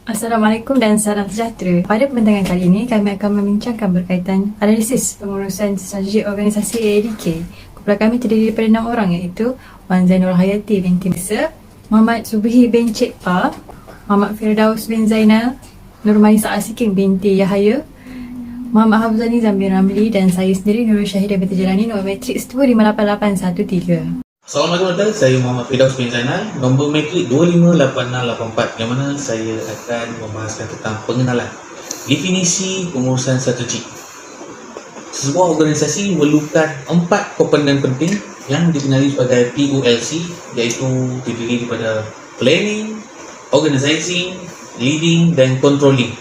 Assalamualaikum dan salam sejahtera. Pada pembincangan kali ini, kami akan membincangkan berkaitan analisis pengurusan strategi organisasi AADK. Kumpulan kami terdiri daripada 6 orang, iaitu Wan Zainul Hayati binti Musa, Muhammad Subhi bin Cik Pa, Muhammad Firdaus bin Zainal, Nurmaisa Asikin binti Yahaya, Muhammad Hafzani Zambir Ramli, dan saya sendiri Nurul Syahidah binti Jalani, nombor matrik 2588813. Assalamualaikum warahmatullahi wabarakatuh. Saya Muhammad Firdaus bin Zainal, nombor matrik 258684, yang mana saya akan membahaskan tentang pengenalan definisi pengurusan strategik. Sebuah organisasi memerlukan 4 komponen penting yang dikenali sebagai POLC, iaitu terdiri daripada planning, organizing, leading dan controlling.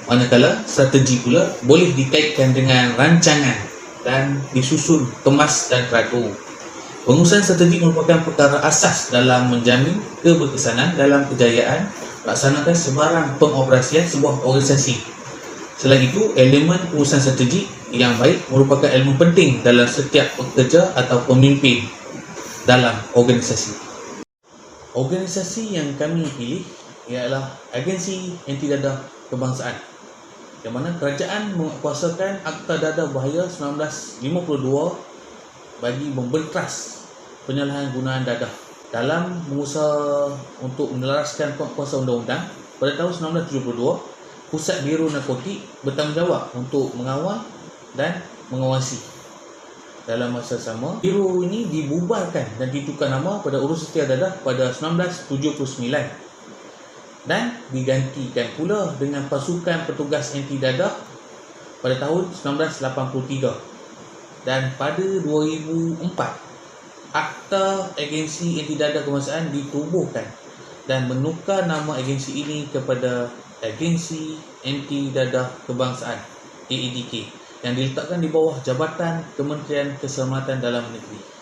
Manakala strategi pula boleh dikaitkan dengan rancangan dan disusun, kemas dan teratur. Pengurusan strategi merupakan perkara asas dalam menjamin keberkesanan dalam kejayaan melaksanakan sebarang pengoperasian sebuah organisasi. Selain itu, elemen pengurusan strategi yang baik merupakan elemen penting dalam setiap pekerja atau pemimpin dalam organisasi. Organisasi yang kami pilih ialah agensi anti-dadah kebangsaan, yang mana kerajaan menguasakan Akta Dadah Bahaya 1952 bagi membenteras penyalahgunaan dadah. Dalam mengusaha untuk menelaraskan kuasa undang-undang, pada tahun 1972, Pusat Biro Narkotik bertanggungjawab untuk mengawal dan mengawasi. Dalam masa sama, biro ini dibubarkan dan ditukar nama pada Urus Setia Dadah pada 1979 dan digantikan pula dengan Pasukan Petugas Anti Dadah pada tahun 1983. Dan pada 2004, Akta Agensi Anti Dadah Kebangsaan ditubuhkan dan menukar nama agensi ini kepada Agensi Anti Dadah Kebangsaan AADK, yang diletakkan di bawah Jabatan Kementerian Keselamatan Dalam Negeri.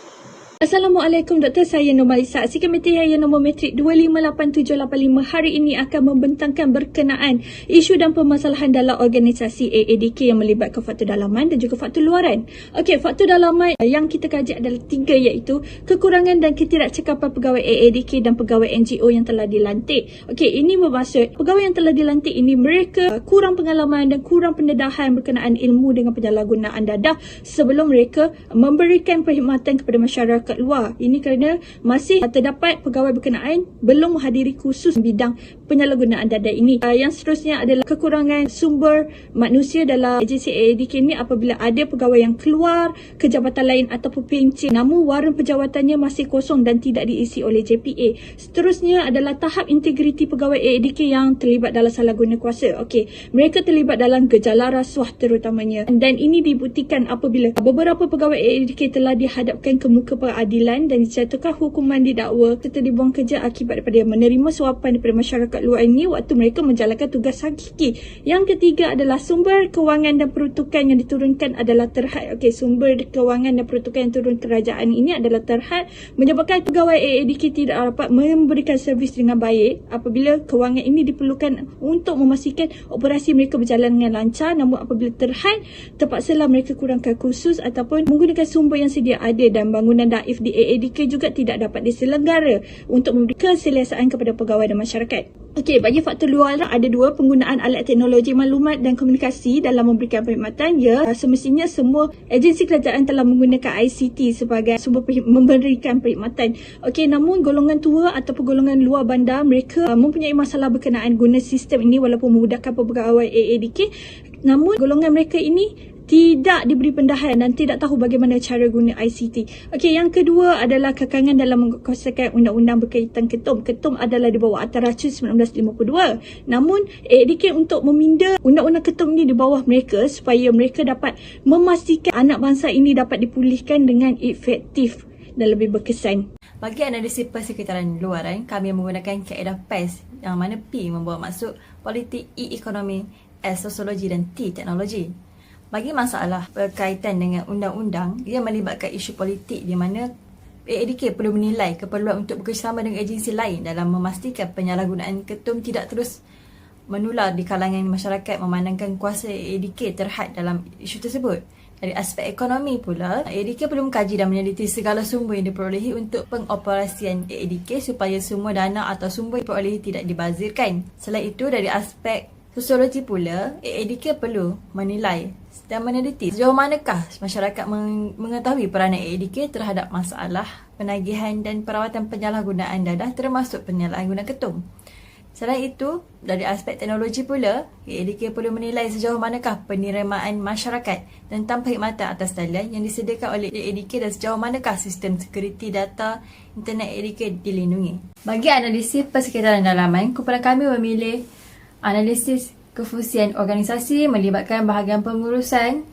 Assalamualaikum, Doktor. Saya Nurmaisa Asikin binti Yahaya, nombor matrik 258785. Hari ini akan membentangkan berkenaan isu dan permasalahan dalam organisasi AADK yang melibatkan faktor dalaman dan juga faktor luaran. Okey, faktor dalaman yang kita kaji adalah 3, iaitu kekurangan dan ketidakcekapan pegawai AADK dan pegawai NGO yang telah dilantik. Okey, ini bermaksud pegawai yang telah dilantik ini mereka kurang pengalaman dan kurang pendedahan berkenaan ilmu dengan penyalahgunaan dadah sebelum mereka memberikan perkhidmatan kepada masyarakat luar. Ini kerana masih terdapat pegawai berkenaan belum menghadiri kursus bidang penyalahgunaan dadah ini. Yang seterusnya adalah kekurangan sumber manusia dalam agensi AADK ini apabila ada pegawai yang keluar ke jabatan lain ataupun pencen, namun waran pejawatannya masih kosong dan tidak diisi oleh JPA. Seterusnya adalah tahap integriti pegawai AADK yang terlibat dalam salah guna kuasa. Okey, mereka terlibat dalam gejala rasuah terutamanya, dan ini dibuktikan apabila beberapa pegawai AADK telah dihadapkan ke muka peradilan dan dijatuhkan hukuman didakwa serta dibuang kerja akibat daripada menerima suapan daripada masyarakat luar ini waktu mereka menjalankan tugas hakiki. Yang ketiga adalah sumber kewangan dan peruntukan yang diturunkan adalah terhad. Okey, sumber kewangan dan peruntukan yang turun kerajaan ini adalah terhad, menyebabkan pegawai AADK tidak dapat memberikan servis dengan baik apabila kewangan ini diperlukan untuk memastikan operasi mereka berjalan dengan lancar. Namun apabila terhad, terpaksalah mereka kurangkan kursus ataupun menggunakan sumber yang sedia ada, dan bangunan daif di AADK juga tidak dapat diselenggara untuk memberi keselesaan kepada pegawai dan masyarakat. Okey, bagi faktor luar ada 2, penggunaan alat teknologi maklumat dan komunikasi dalam memberikan perkhidmatan. Ya, semestinya semua agensi kerajaan telah menggunakan ICT sebagai sumber memberikan perkhidmatan. Okey, namun golongan tua ataupun golongan luar bandar mereka mempunyai masalah berkenaan guna sistem ini walaupun memudahkan pegawai AADK. Namun golongan mereka ini tidak diberi pendahan dan tidak tahu bagaimana cara guna ICT. Okey, yang kedua adalah kekangan dalam menguasakan undang-undang berkaitan ketum. Ketum adalah di bawah Akta Racun 1952. Namun, AADK untuk meminda undang-undang ketum ini di bawah mereka supaya mereka dapat memastikan anak bangsa ini dapat dipulihkan dengan efektif dan lebih berkesan. Bagi analisis persekitaran luaran, kami menggunakan kaedah PES, yang mana P membawa maksud politik, E ekonomi, S sosiologi dan T teknologi. Bagi masalah berkaitan dengan undang-undang, ia melibatkan isu politik di mana AADK perlu menilai keperluan untuk bekerjasama dengan agensi lain dalam memastikan penyalahgunaan ketum tidak terus menular di kalangan masyarakat, memandangkan kuasa AADK terhad dalam isu tersebut. Dari aspek ekonomi pula, AADK perlu mengkaji dan meneliti segala sumber yang diperolehi untuk pengoperasian AADK supaya semua dana atau sumber yang diperolehi tidak dibazirkan. Selain itu, dari aspek sosiologi pula, AADK perlu menilai dan meneliti sejauh manakah masyarakat mengetahui peranan AADK terhadap masalah penagihan dan perawatan penyalahgunaan dadah termasuk penyalahgunaan ketum. Selain itu, dari aspek teknologi pula, AADK perlu menilai sejauh manakah penerimaan masyarakat tentang perkhidmatan atas talian yang disediakan oleh AADK dan sejauh manakah sistem sekuriti data internet AADK dilindungi. Bagi analisis persekitaran dalaman, kumpulan kami memilih analisis kefusian organisasi melibatkan bahagian pengurusan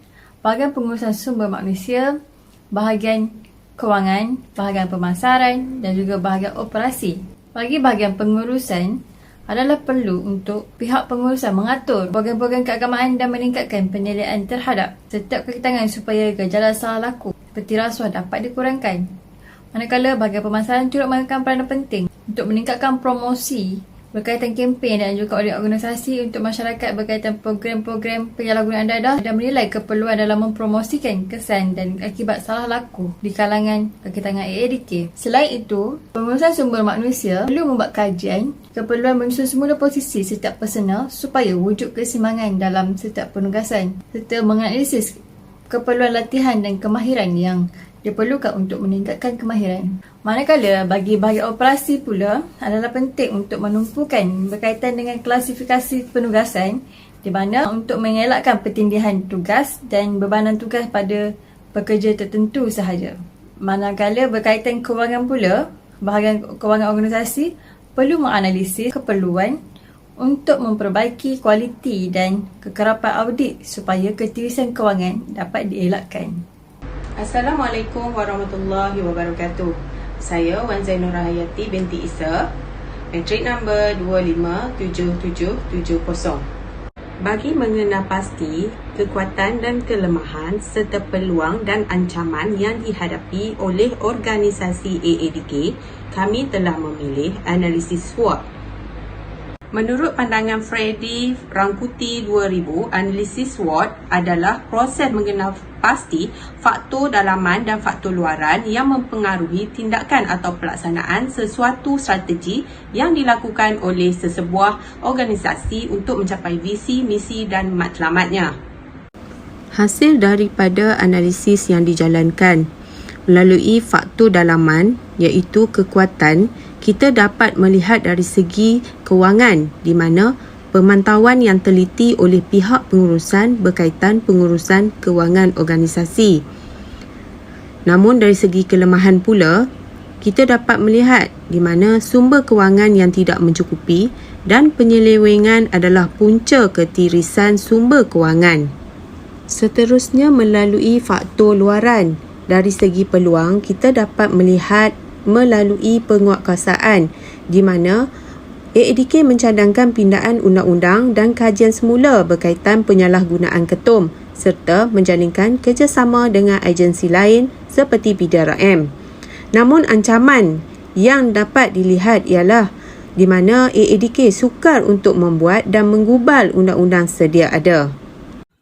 sumber manusia, bahagian kewangan, bahagian pemasaran dan juga bahagian operasi. Bagi bahagian pengurusan, adalah perlu untuk pihak pengurusan mengatur program-program keagamaan dan meningkatkan penilaian terhadap setiap kekitangan supaya gejala salah laku seperti rasuah dapat dikurangkan. Manakala bahagian pemasaran turut memainkan peranan penting untuk meningkatkan promosi berkaitan kempen dan juga oleh organisasi untuk masyarakat berkaitan program-program penyalahgunaan dadah dan menilai keperluan dalam mempromosikan kesan dan akibat salah laku di kalangan kekitangan AADK. Selain itu, pengurusan sumber manusia perlu membuat kajian keperluan menyusun semula posisi setiap personal supaya wujud keseimbangan dalam setiap penugasan serta menganalisis keperluan latihan dan kemahiran yang diperlukan untuk meningkatkan kemahiran. Manakala bagi bahagian operasi pula adalah penting untuk menumpukan berkaitan dengan klasifikasi penugasan di mana untuk mengelakkan pertindihan tugas dan bebanan tugas pada pekerja tertentu sahaja. Manakala berkaitan kewangan pula, bahagian kewangan organisasi perlu menganalisis keperluan untuk memperbaiki kualiti dan kekerapan audit supaya ketirisan kewangan dapat dielakkan. Assalamualaikum warahmatullahi wabarakatuh. Saya Wan Zainur Rahayati binti Isa, matrik nombor 257770. Bagi mengenal pasti kekuatan dan kelemahan serta peluang dan ancaman yang dihadapi oleh organisasi AADK, kami telah memilih analisis SWOT. Menurut pandangan Freddy Rangkuti 2000, analisis SWOT adalah proses mengenal pasti faktor dalaman dan faktor luaran yang mempengaruhi tindakan atau pelaksanaan sesuatu strategi yang dilakukan oleh sesebuah organisasi untuk mencapai visi, misi dan matlamatnya. Hasil daripada analisis yang dijalankan melalui faktor dalaman iaitu kekuatan, kita dapat melihat dari segi kewangan di mana pemantauan yang teliti oleh pihak pengurusan berkaitan pengurusan kewangan organisasi. Namun dari segi kelemahan pula, kita dapat melihat di mana sumber kewangan yang tidak mencukupi dan penyelewengan adalah punca ketirisan sumber kewangan. Seterusnya melalui faktor luaran. Dari segi peluang, kita dapat melihat melalui penguatkuasaan di mana AADK mencadangkan pindaan undang-undang dan kajian semula berkaitan penyalahgunaan ketum serta menjalinkan kerjasama dengan agensi lain seperti PDRM. Namun ancaman yang dapat dilihat ialah di mana AADK sukar untuk membuat dan menggubal undang-undang sedia ada.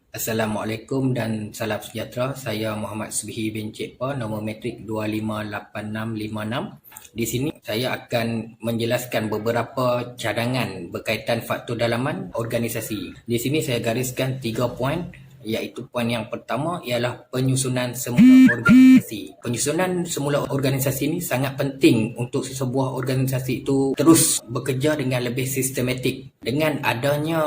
Assalamualaikum dan salam sejahtera. Saya Muhammad Subhi bin Cik Pa, nombor matrik 258656. Di sini saya akan menjelaskan beberapa cadangan berkaitan faktor dalaman organisasi. Di sini saya gariskan 3 poin, iaitu poin yang pertama ialah penyusunan semula organisasi. Penyusunan semula organisasi ini sangat penting untuk sebuah organisasi itu terus bekerja dengan lebih sistematik. Dengan adanya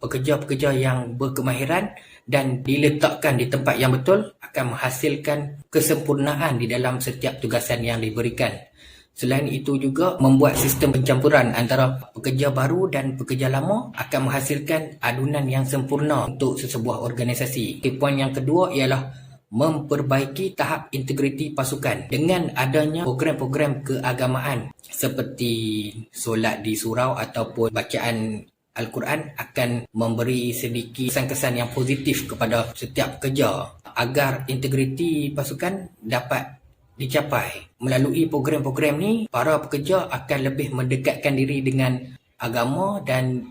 pekerja-pekerja yang berkemahiran dan diletakkan di tempat yang betul akan menghasilkan kesempurnaan di dalam setiap tugasan yang diberikan. Selain itu juga membuat sistem pencampuran antara pekerja baru dan pekerja lama akan menghasilkan adunan yang sempurna untuk sesebuah organisasi. Poin yang kedua ialah memperbaiki tahap integriti pasukan dengan adanya program-program keagamaan seperti solat di surau ataupun bacaan Al-Quran akan memberi sedikit kesan-kesan yang positif kepada setiap pekerja agar integriti pasukan dapat dicapai. Melalui program-program ni, para pekerja akan lebih mendekatkan diri dengan agama dan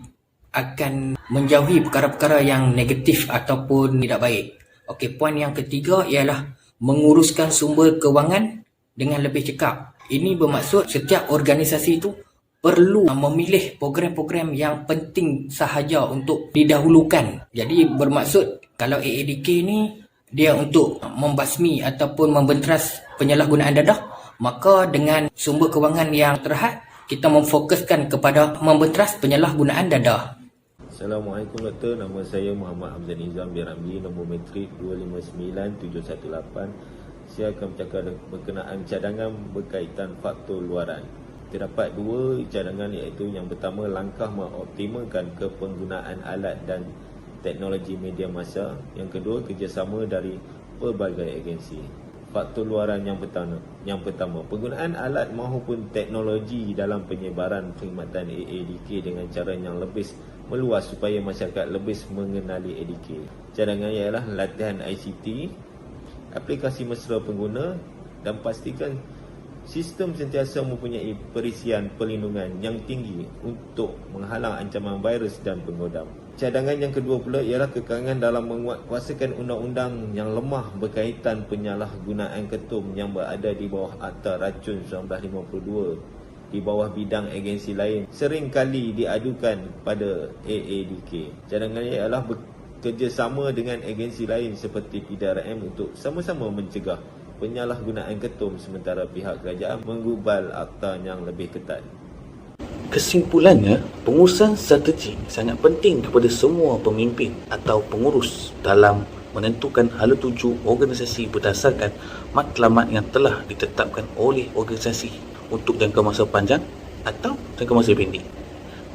akan menjauhi perkara-perkara yang negatif ataupun tidak baik. Okey, poin yang ketiga ialah menguruskan sumber kewangan dengan lebih cekap. Ini bermaksud setiap organisasi itu perlu memilih program-program yang penting sahaja untuk didahulukan. Jadi bermaksud kalau AADK ni dia untuk membasmi ataupun membenteras penyalahgunaan dadah, maka dengan sumber kewangan yang terhad, kita memfokuskan kepada membenteras penyalahgunaan dadah. Assalamualaikum Doktor, nama saya Muhammad Hamzah Nizam bin Ramli, nombor metrik 259718. Saya akan bercakap berkenaan cadangan berkaitan faktor luaran. Terdapat dua cadangan, iaitu yang pertama, langkah mengoptimalkan kepenggunaan alat dan teknologi media massa. Yang kedua, kerjasama dari pelbagai agensi. Faktor luaran yang pertama, penggunaan alat maupun teknologi dalam penyebaran perkhidmatan AADK dengan cara yang lebih meluas supaya masyarakat lebih mengenali AADK. Cadangan ialah latihan ICT, aplikasi mesra pengguna, dan pastikan sistem sentiasa mempunyai perisian perlindungan yang tinggi untuk menghalang ancaman virus dan penggodam. Cadangan yang kedua pula ialah kekalangan dalam menguatkuasakan undang-undang yang lemah berkaitan penyalahgunaan ketum yang berada di bawah Akta Racun 1952 di bawah bidang agensi lain sering kali diadukan pada AADK. Cadangannya ialah bekerjasama dengan agensi lain seperti PDRM untuk sama-sama mencegah penyalahgunaan ketum sementara pihak kerajaan menggubal akta yang lebih ketat. Kesimpulannya, pengurusan strategi sangat penting kepada semua pemimpin atau pengurus dalam menentukan hala tuju organisasi berdasarkan matlamat yang telah ditetapkan oleh organisasi untuk jangka masa panjang atau jangka masa pendek.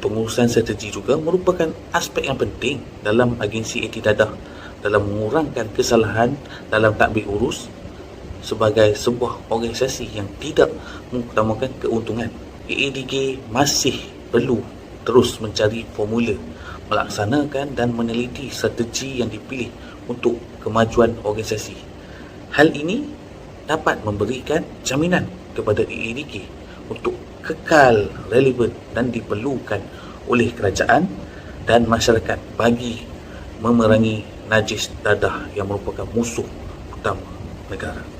Pengurusan strategi juga merupakan aspek yang penting dalam agensi AT dadah dalam mengurangkan kesalahan dalam tadbir urus sebagai sebuah organisasi yang tidak mengutamakan keuntungan. AADK masih perlu terus mencari formula, melaksanakan dan meneliti strategi yang dipilih untuk kemajuan organisasi. Hal ini dapat memberikan jaminan kepada AADK untuk kekal relevan dan diperlukan oleh kerajaan dan masyarakat bagi memerangi najis dadah yang merupakan musuh utama negara.